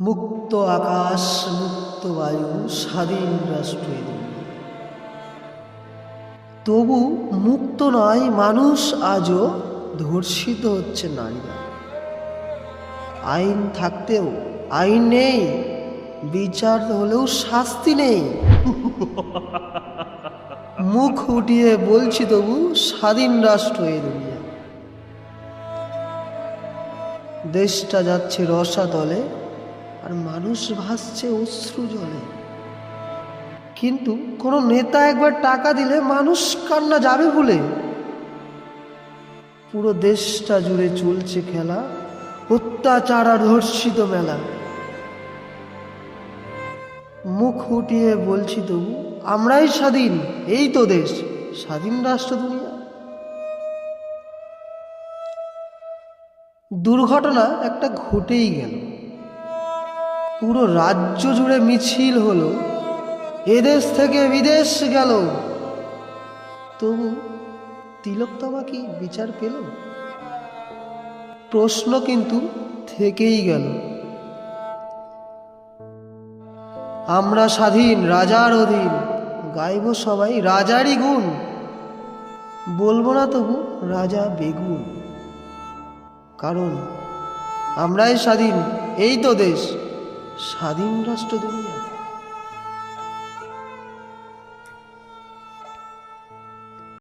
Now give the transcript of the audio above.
মুক্ত আকাশ, মুক্ত বায়ু, স্বাধীন রাষ্ট্র এ দুনিয়া। তবু মুক্ত নয় মানুষ, আজও ধর্ষিত হচ্ছে নারীরা। আইন থাকতেও আইন নেই, বিচার হলেও শাস্তি নেই। মুখ উঠিয়ে বলছি তবু স্বাধীন রাষ্ট্র এ দুনিয়া। দেশটা যাচ্ছে রসাতলে, আর মানুষ ভাসছে অশ্রু জলে। কিন্তু কোনো নেতা একবার টাকা দিলে মানুষ কান্না যাবে ভুলে। পুরো দেশটা জুড়ে চলছে খেলা, অত্যাচার আর ধর্ষিত মেলা। মুখ ফুটিয়ে বলছি তবু আমরাই স্বাধীন, এই তো দেশ, স্বাধীন রাষ্ট্র দুনিয়া। দুর্ঘটনা একটা ঘটেই গেল, পুরো রাজ্য জুড়ে মিছিল হলো, এদেশ থেকে বিদেশ গেল। তবু তিলোত্তমা কি বিচার পেল? প্রশ্ন কিন্তু থেকেই গেল। আমরা স্বাধীন, রাজার অধীন, গাইব সবাই রাজারই গুণ। বলবো না তবু রাজা বেগুন, কারণ আমরাই স্বাধীন, এই তো দেশ, স্বাধীন রাষ্ট্র দুনিয়া।